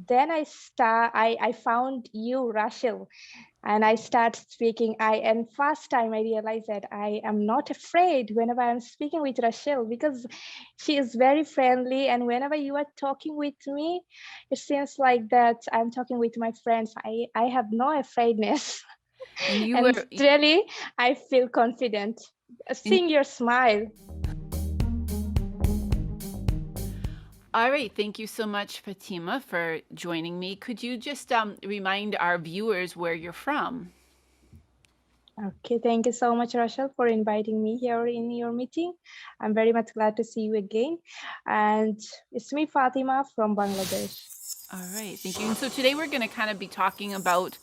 then I found you, Rachel, and I start speaking. And first time I realized that I am not afraid whenever I'm speaking with Rachel, because she is very friendly, and whenever you are talking with me, it seems like that I'm talking with my friends. I have no afraidness. And you And were really I feel confident and seeing your smile. all right, thank you so much, Fatima, for joining me. Could you just remind our viewers where you're from? Okay, thank you so much, Rachel, for inviting me here in your meeting. I'm very much glad to see you again. And it's me, Fatima from Bangladesh. All right, thank you. And so today we're going to kind of be talking about,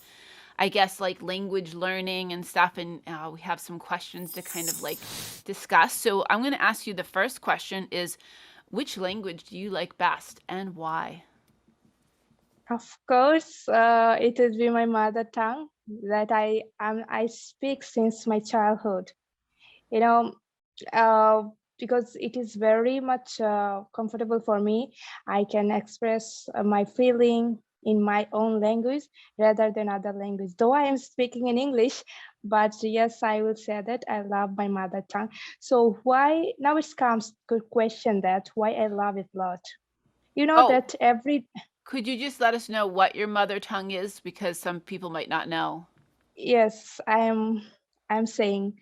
I guess, like language learning and stuff. And we have some questions to kind of like discuss. So I'm going to ask you the first question is, which language do you like best and why? Of course, it has been my mother tongue that I speak since my childhood. You know, uh, because it is very much comfortable for me. I can express my feeling in my own language rather than other language. Though I am speaking in English, but yes, I will say that I love my mother tongue. So why now it comes to question that why I love it a lot. You know Oh, that every could you just let us know what your mother tongue is? Because some people might not know. yes, I'm saying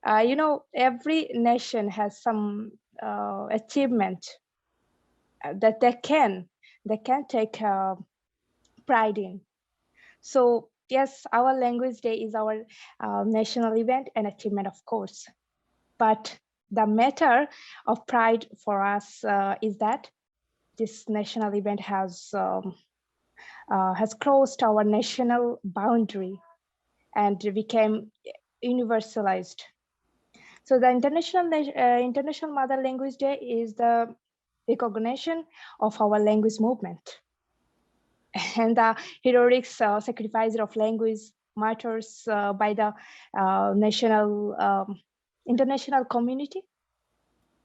every nation has some achievement that they can take pride in. So yes, our language day is our national event and achievement, of course. But the matter of pride for us is that this national event has crossed our national boundary and became universalized. So the International Mother Language Day is the recognition of our language movement and the heroic sacrifice of language martyrs by the national international community.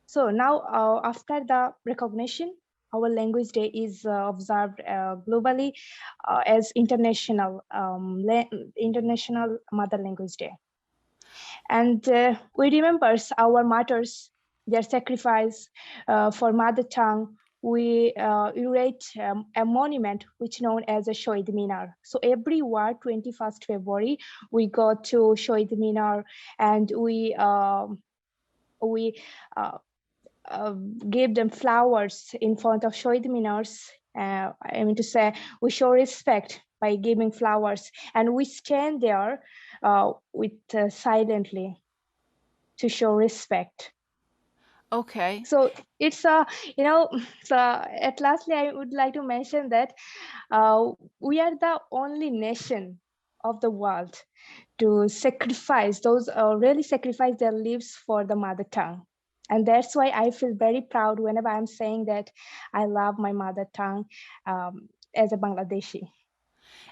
So now, after the recognition, our language day is observed globally as International Mother Language Day, and we remember our martyrs, their sacrifice for mother tongue. We erect a monument which known as a Shohid Minar. So every year, 21st February, we go to Shohid Minar and we uh, uh, give them flowers in front of Shohid Minars. I mean to say, we show respect by giving flowers, and we stand there with silently to show respect. Okay. So it's so at lastly I would like to mention that we are the only nation of the world to sacrifice those really sacrifice their lives for the mother tongue, and that's why I feel very proud whenever I'm saying that I love my mother tongue as a Bangladeshi.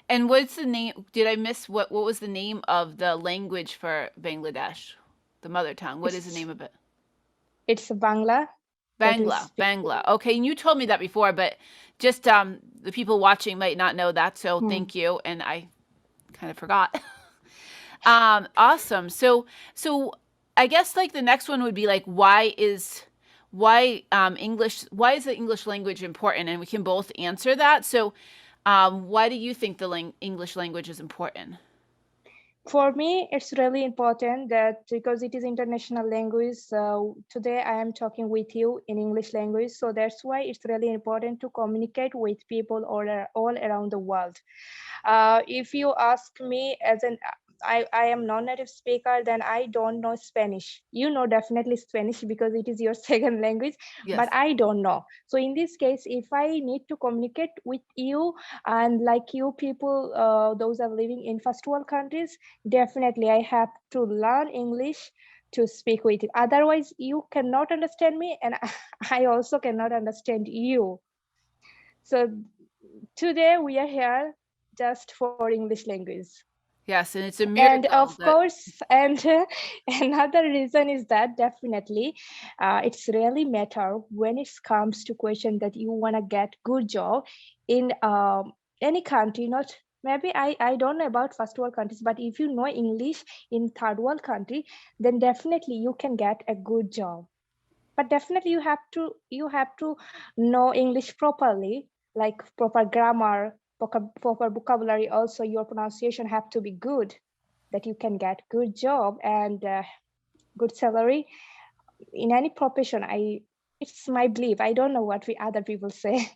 And what's the name? Did I miss what was the name of the language for Bangladesh? The mother tongue. What is the it's name of it? it's Bangla that we Bangla. speak. Bangla. Okay, and you told me that before, but just the people watching might not know that, so Hmm. thank you. And I kind of forgot. Awesome. So I guess like the next one would be like why is the English language important? And we can both answer that. So why do you think the English language is important? For me, it's really important that because it is international language, today I am talking with you in English language. So that's why it's really important to communicate with people all around the world. If you ask me as I am non-native speaker, then I don't know Spanish. You know definitely Spanish because it is your second language, but Yes. I don't know. So in this case, if I need to communicate with you and like you people, those are living in first world countries, definitely I have to learn English to speak with you. Otherwise, you cannot understand me, and I also cannot understand you. So today we are here just for English language. Yes, and it's a And miracle of that course, and another reason is that definitely it's really matter when it comes to question that you want to get good job in any country. Not maybe I don't know about first world countries, but if you know English in third world country, then definitely you can get a good job. But definitely you have to know English properly, like proper grammar, proper vocabulary. Also, your pronunciation have to be good, that you can get good job and good salary in any profession. It's my belief. I don't know what we other people say.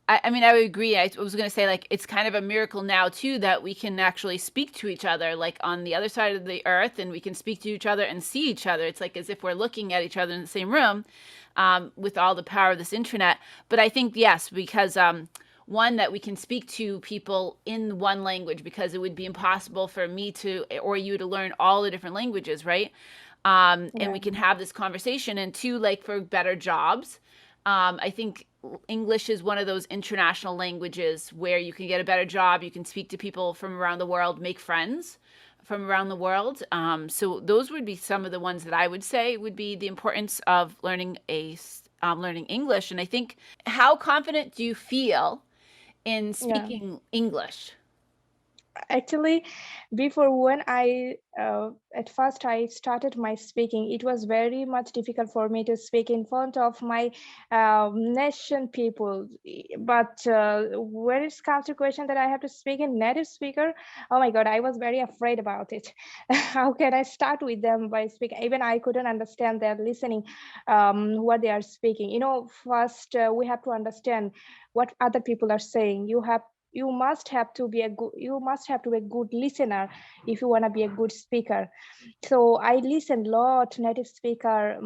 I mean, I would agree. I was going to say, like, it's kind of a miracle now, too, that we can actually speak to each other, like, on the other side of the earth, and we can speak to each other and see each other. It's like as if we're looking at each other in the same room, with all the power of this internet. But I think, yes, because one, that we can speak to people in one language, because it would be impossible for me to or you to learn all the different languages, right? And we Yeah, can have this conversation. And two, like, for better jobs. I think English is one of those international languages where you can get a better job, you can speak to people from around the world, make friends from around the world. So those would be some of the ones that I would say would be the importance of learning English. And I think, how confident do you feel in yeah. speaking English? Actually, before when I at first I started my speaking, it was very much difficult for me to speak in front of my nation people. But when it comes to question that I have to speak in native speaker, oh my god, I was very afraid about it. How can I start with them by speaking? Even I couldn't understand their listening, what they are speaking. First we have to understand what other people are saying. You must have to be a good listener if you want to be a good speaker. So I listened a lot native speaker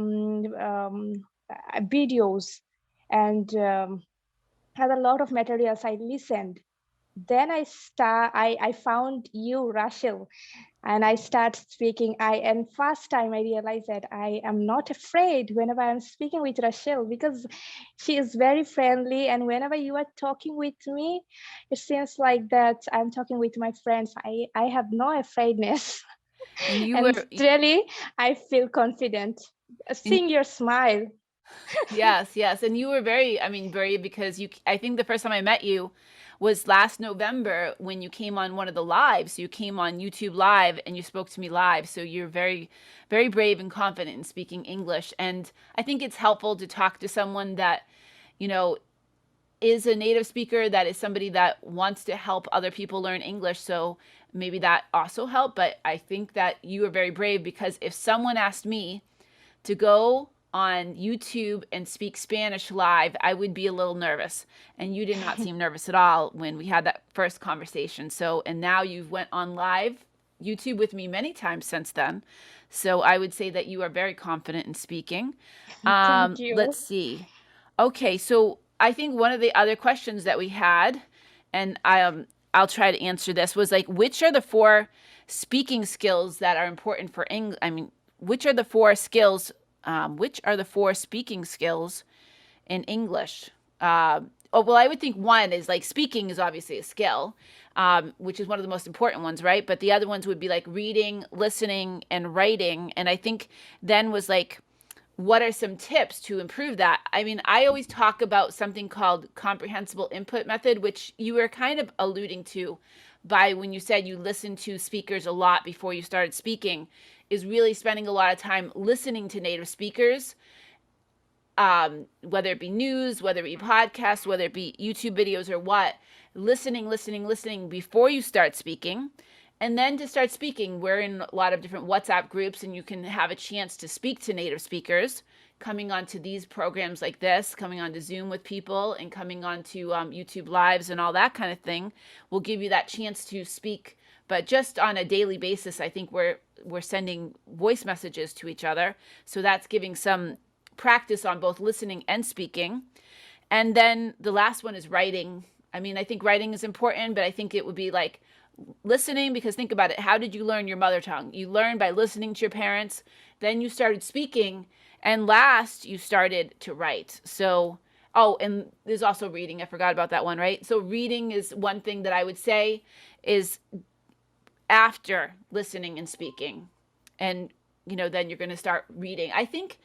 videos, and had a lot of materials I listened. Then I found you, Rachel, and I start speaking. And first time I realized that I am not afraid whenever I'm speaking with Rachel, because she is very friendly, and whenever you are talking with me, it seems like that I'm talking with my friends. I have no afraidness. And you And were really I feel confident and seeing your smile. Yes, yes. And you were very, I mean, brave, because I think the first time I met you was last November when you came on one of the lives. You came on YouTube Live and you spoke to me live. So you're very, very brave and confident in speaking English. And I think it's helpful to talk to someone that, you know, is a native speaker, that is somebody that wants to help other people learn English. So maybe that also helped. But I think that you are very brave, because if someone asked me to go on YouTube and speak Spanish live, I would be a little nervous. And you did not seem nervous at all when we had that first conversation. So, and now you've went on live YouTube with me many times since then. So I would say that you are very confident in speaking. Thank Let's you. see. Okay, so I think one of the other questions that we had, and I'll try to answer this, was like, which are the four speaking skills that are important for English? I mean, which are the four skills? Which are the four speaking skills in English? Oh, well, I would think one is like, speaking is obviously a skill, which is one of the most important ones, right? But the other ones would be like reading, listening, and writing. And I think then was like, what are some tips to improve that? I mean, I always talk about something called comprehensible input method, which you were kind of alluding to by when you said you listened to speakers a lot before you started speaking, is really spending a lot of time listening to native speakers, whether it be news, whether it be podcasts, whether it be YouTube videos or what, listening before you start speaking. And then to start speaking, we're in a lot of different WhatsApp groups, and you can have a chance to speak to native speakers, coming onto these programs like this, coming onto Zoom with people, and coming onto YouTube Lives and all that kind of thing will give you that chance to speak. But just on a daily basis, I think we're sending voice messages to each other. So that's giving some practice on both listening and speaking. And then the last one is writing. I mean, I think writing is important, but I think it would be like listening, because think about it. How did you learn your mother tongue? You learned by listening to your parents, then you started speaking, and last you started to write. So, oh, and there's also reading. I forgot about that one, right? So reading is one thing that I would say is after listening and speaking. And, then you're going to start reading. I think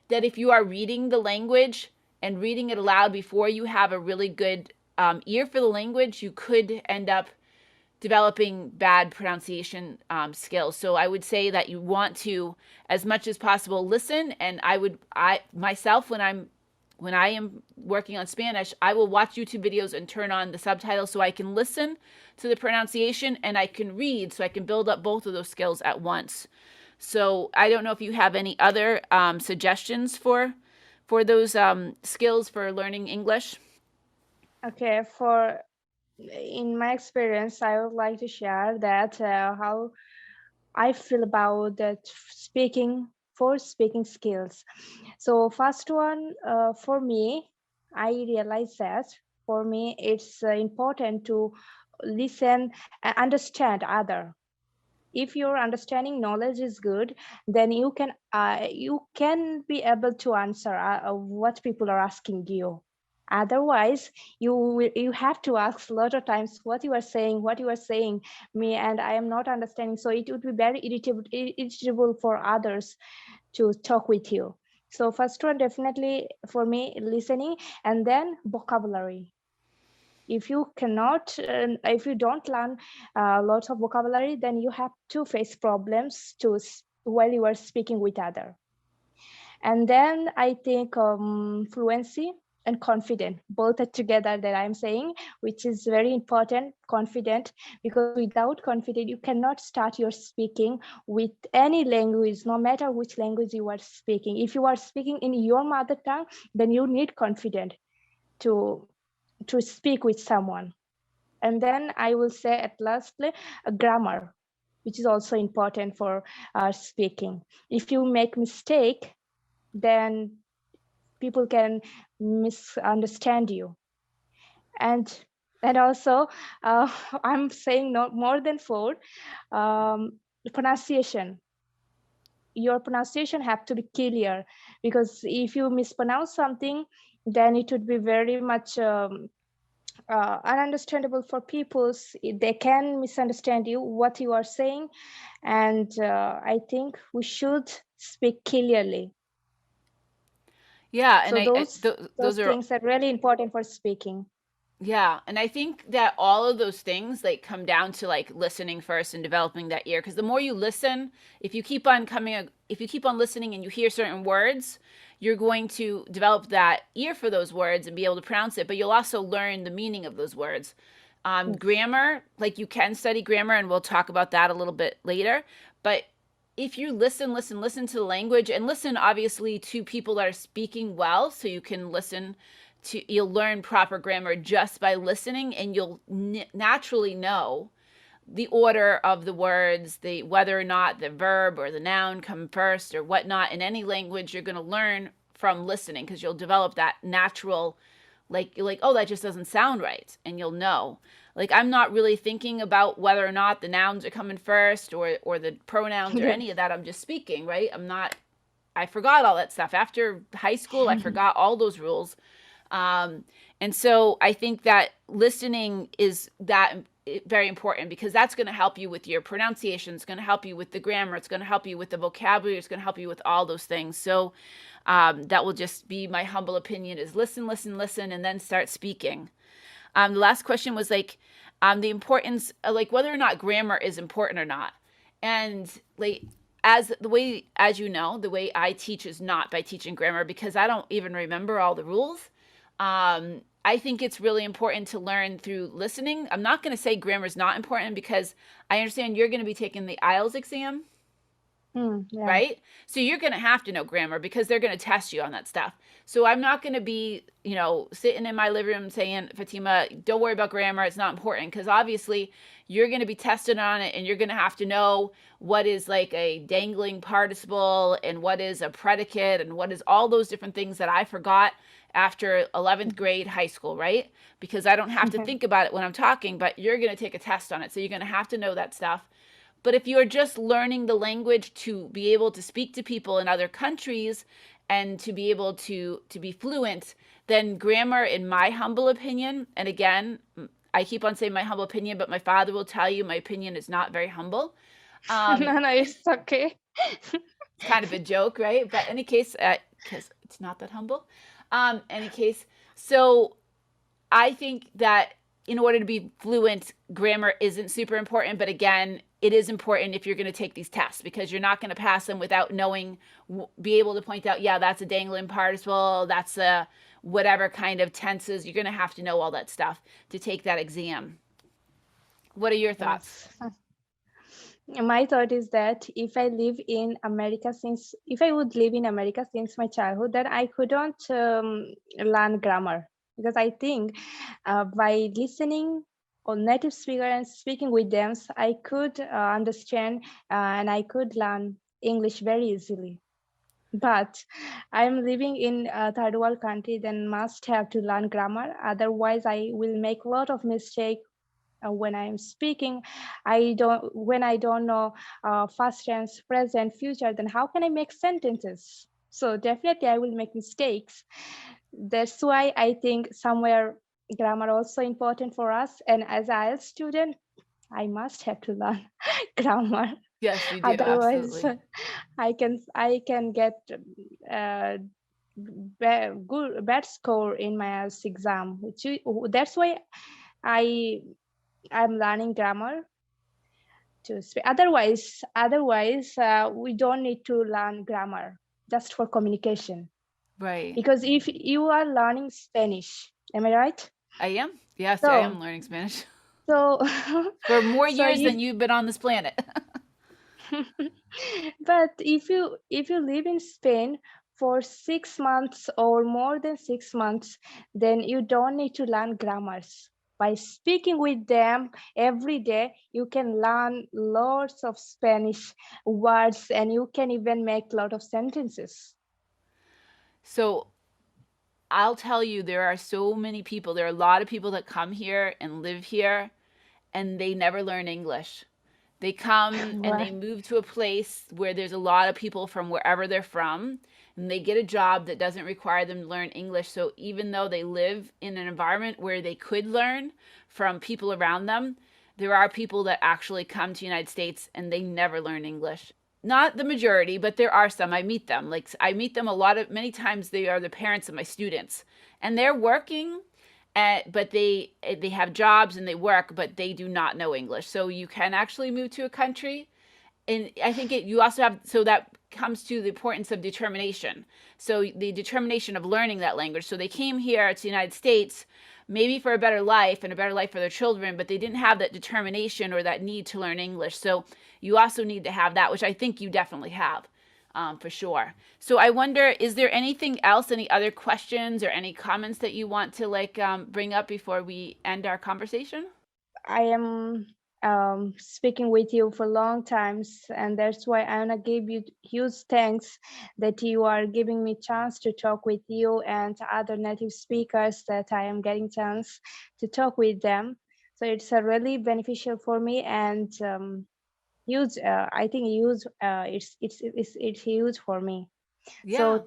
that if you are reading the language and reading it aloud before you have a really good ear for the language, you could end up developing bad pronunciation skills. So I would say that you want to, as much as possible, listen. And I myself, when I am working on Spanish, I will watch YouTube videos and turn on the subtitles so I can listen to the pronunciation and I can read, so I can build up both of those skills at once. So I don't know if you have any other suggestions for those skills for learning English. Okay, in my experience, I would like to share that how I feel about that speaking skills. So first one, for me, I realize that for me it's important to listen and understand other. If your understanding knowledge is good, then you can be able to answer what people are asking you. Otherwise, you have to ask a lot of times what you are saying me, and I am not understanding. So it would be very irritable for others to talk with you. So first one, definitely for me, listening, and then vocabulary. If you if you don't learn lots of vocabulary, then you have to face problems while you are speaking with other. And then I think fluency and confident, both are together that I'm saying, which is very important. Confident, because without confident you cannot start your speaking with any language, no matter which language you are speaking. If you are speaking in your mother tongue, then you need confident to speak with someone. And then I will say at lastly, grammar, which is also important for speaking. If you make mistake, then people can misunderstand you. And also, I'm saying not more than 4. Pronunciation. Your pronunciation have to be clear, because if you mispronounce something, then it would be very much ununderstandable for people. They can misunderstand you, what you are saying. And I think we should speak clearly. Yeah, so and those are things are really important for speaking. Yeah, and I think that all of those things like come down to like listening first and developing that ear, because the more you listen, if you keep on listening and you hear certain words, you're going to develop that ear for those words and be able to pronounce it, but you'll also learn the meaning of those words. Yes. Grammar, like you can study grammar and we'll talk about that a little bit later, but if you listen to the language, and listen obviously to people that are speaking well, so you can you'll learn proper grammar just by listening, and you'll naturally know the order of the words, whether or not the verb or the noun come first or whatnot. In any language, you're going to learn from listening, because you'll develop that natural, like, you're like, oh, that just doesn't sound right, and you'll know. Like, I'm not really thinking about whether or not the nouns are coming first or the pronouns or any of that. I'm just speaking, right? I forgot all that stuff. After high school, I forgot all those rules. And so I think that listening is very important, because that's going to help you with your pronunciation. It's going to help you with the grammar. It's going to help you with the vocabulary. It's going to help you with all those things. So that will just be my humble opinion, is listen, and then start speaking. The last question was like the importance, like whether or not grammar is important or not. And like, the way I teach is not by teaching grammar, because I don't even remember all the rules. I think it's really important to learn through listening. I'm not going to say grammar is not important, because I understand you're going to be taking the IELTS exam, Yeah. right? So you're going to have to know grammar, because they're going to test you on that stuff. So I'm not going to be, sitting in my living room saying, Fatima, don't worry about grammar, it's not important, because obviously you're going to be tested on it, and you're going to have to know what is like a dangling participle, and what is a predicate, and what is all those different things that I forgot after 11th grade high school, right? Because I don't have to think about it when I'm talking, but you're going to take a test on it. So you're going to have to know that stuff. But if you're just learning the language to be able to speak to people in other countries and to be able to be fluent, then grammar, in my humble opinion, and again, I keep on saying my humble opinion, but my father will tell you my opinion is not very humble. No, it's okay. It's kind of a joke, right? But in any case, because it's not that humble. Any case, so I think that in order to be fluent, grammar isn't super important. But again, it is important if you're going to take these tests, because you're not going to pass them without knowing, be able to point out, yeah, that's a dangling participle, that's a whatever kind of tenses. You're going to have to know all that stuff to take that exam. What are your thoughts? Yes. My thought is that if I live in America, if I would live in America since my childhood, then I couldn't learn grammar, because I think by listening on native speaker and speaking with them, I could understand and I could learn English very easily. But I'm living in a third world country, then must have to learn grammar. Otherwise, I will make a lot of mistake when I'm speaking. When I don't know past tense, present, future, then how can I make sentences? So definitely I will make mistakes. That's why I think somewhere grammar also important for us. And as an IELTS student, I must have to learn grammar. Yes, you do, Otherwise, absolutely. I can get bad score in my IELTS exam. That's why I'm learning grammar to speak. Otherwise, we don't need to learn grammar just for communication. Right. Because if you are learning Spanish, am I right? I am. Yes, I So, am learning Spanish so, for more so years if, than you've been on this planet. but if you live in Spain for 6 months or more than 6 months, then you don't need to learn grammars. By speaking with them every day, you can learn lots of Spanish words and you can even make a lot of sentences. So I'll tell you, there are so many people, there are a lot of people that come here and live here and they never learn English. They come and they Right. move to a place where there's a lot of people from wherever they're from, and they get a job that doesn't require them to learn English. So even though they live in an environment where they could learn from people around them, there are people that actually come to the United States and they never learn English. Not the majority, but there are some. I meet them. Like I meet them a lot of many times. They are the parents of my students, and they're working but they have jobs and they work, but they do not know English. So you can actually move to a country, and I think you also have, so that comes to the importance of determination. So the determination of learning that language. So they came here to the United States maybe for a better life and a better life for their children, but they didn't have that determination or that need to learn English. So you also need to have that, which I think you definitely have. For sure. So I wonder, is there anything else, any other questions or any comments that you want to bring up before we end our conversation? I am speaking with you for long times, and that's why I wanna give you huge thanks that you are giving me chance to talk with you and other native speakers, that I am getting chance to talk with them. So it's a really beneficial for me, and huge. I think huge. It's huge for me. Yeah. So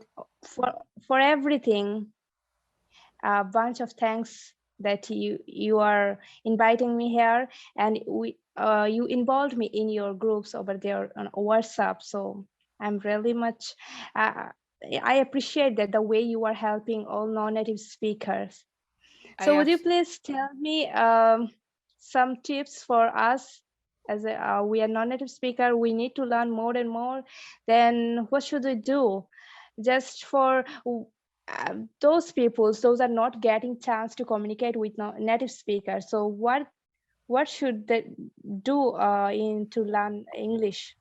for everything, a bunch of thanks that you are inviting me here, and you involved me in your groups over there on WhatsApp. So I'm really much uh, I appreciate that the way you are helping all non-native speakers. I So would you abs- please tell me some tips for us, as we are non-native speaker, we need to learn more and more. Then what should we do? Just for those people, those are not getting chance to communicate with native speakers. So what should they do in to learn English?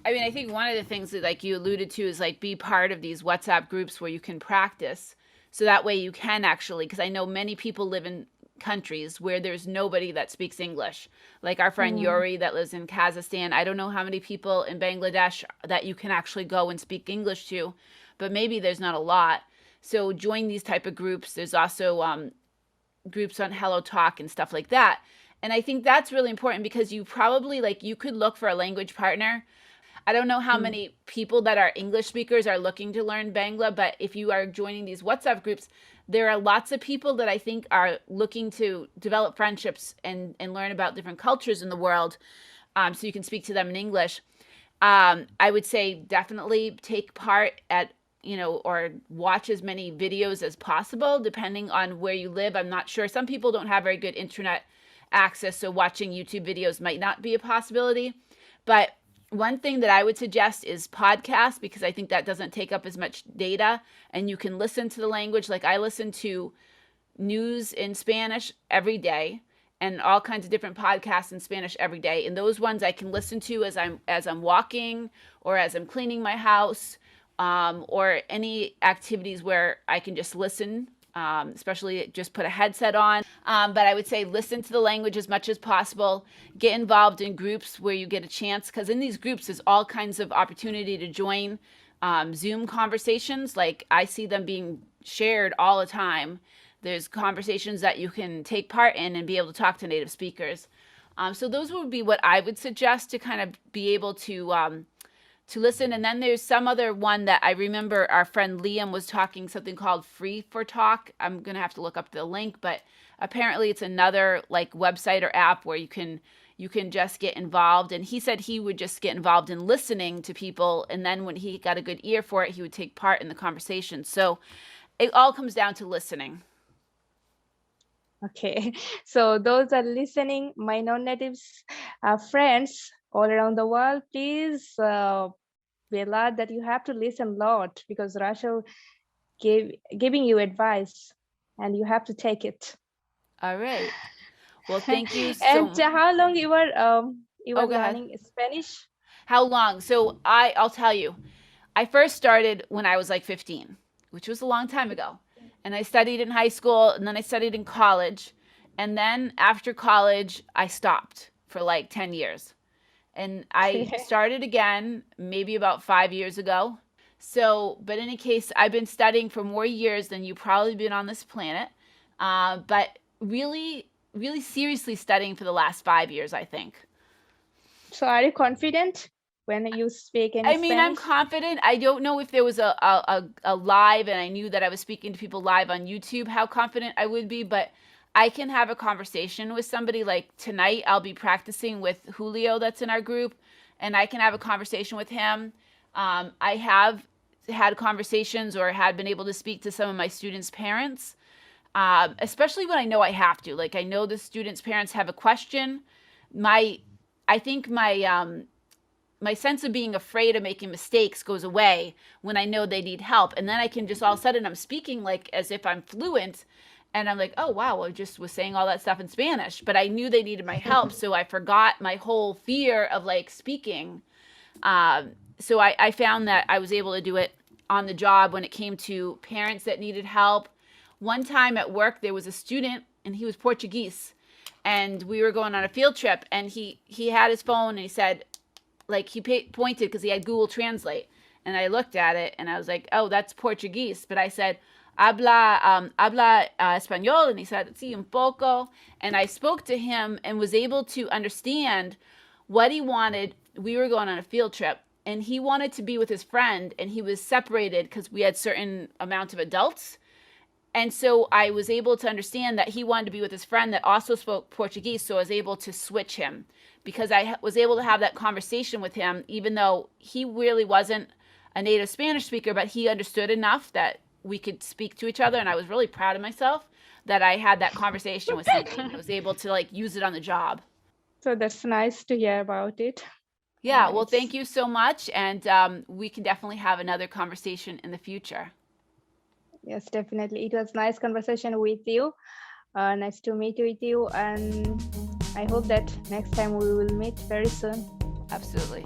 I mean, I think one of the things that like you alluded to is like be part of these WhatsApp groups where you can practice. So that way you can actually, because I know many people live in countries where there's nobody that speaks English. Like our friend Mm, Yuri that lives in Kazakhstan. I don't know how many people in Bangladesh that you can actually go and speak English to, but maybe there's not a lot. So join these type of groups. There's also groups on Hello Talk and stuff like that. And I think that's really important because you probably like you could look for a language partner. I don't know how mm, many people that are English speakers are looking to learn Bangla, but if you are joining these WhatsApp groups, there are lots of people that I think are looking to develop friendships and learn about different cultures in the world, so you can speak to them in English. I would say definitely take part at, or watch as many videos as possible, depending on where you live. I'm not sure. Some people don't have very good internet access, so watching YouTube videos might not be a possibility. But one thing that I would suggest is podcasts, because I think that doesn't take up as much data and you can listen to the language. Like I listen to news in Spanish every day and all kinds of different podcasts in Spanish every day. And those ones I can listen to as I'm walking or as I'm cleaning my house, or any activities where I can just listen, especially just put a headset on. But I would say listen to the language as much as possible. Get involved in groups where you get a chance, because in these groups there's all kinds of opportunity to join Zoom conversations. Like I see them being shared all the time. There's conversations that you can take part in and be able to talk to native speakers. So those would be what I would suggest to kind of be able to listen. And then there's some other one that I remember our friend Liam was talking, something called Free for Talk. I'm going to have to look up the link, but apparently it's another like website or app where you can just get involved. And he said he would just get involved in listening to people. And then when he got a good ear for it, he would take part in the conversation. So it all comes down to listening. Okay, so those are listening, my non-natives friends all around the world, please be alert that you have to listen a lot, because Rachel giving you advice and you have to take it. All right. Well, thank you so And much. how long you were go ahead. learning Spanish? How long? So I'll tell you. I first started when I was like 15, which was a long time ago. And I studied in high school, and then I studied in college. And then after college, I stopped for like 10 years. And I started again maybe about 5 years ago. So, but in any case, I've been studying for more years than you've probably been on this planet. But really, really seriously studying for the last 5 years, I think. So are you confident when you speak in Spanish? I'm confident. I don't know if there was a live and I knew that I was speaking to people live on YouTube, how confident I would be, but I can have a conversation with somebody. Like tonight, I'll be practicing with Julio that's in our group, and I can have a conversation with him. I have had conversations or had been able to speak to some of my students' parents, especially when I know I have to. Like I know the students' parents have a question. I think my sense of being afraid of making mistakes goes away when I know they need help. And then I can just all of a sudden I'm speaking like as if I'm fluent. And I'm like, oh, wow, I just was saying all that stuff in Spanish. But I knew they needed my help. So I forgot my whole fear of like speaking. So I found that I was able to do it on the job when it came to parents that needed help. One time at work, there was a student and he was Portuguese. And we were going on a field trip. And he had his phone and he said, like he pointed because he had Google Translate. And I looked at it and I was like, oh, that's Portuguese. But I said, habla español? And he said, sí, un poco. And I spoke to him and was able to understand what he wanted. We were going on a field trip and he wanted to be with his friend and he was separated because we had certain amount of adults. And so I was able to understand that he wanted to be with his friend that also spoke Portuguese. So I was able to switch him because I was able to have that conversation with him, even though he really wasn't a native Spanish speaker, but he understood enough that we could speak to each other. And I was really proud of myself that I had that conversation with somebody. I was able to like use it on the job. So that's nice to hear about it. Yeah, well, thank you so much. And we can definitely have another conversation in the future. Yes, definitely. It was nice conversation with you. Nice to meet with you. And I hope that next time we will meet very soon. Absolutely.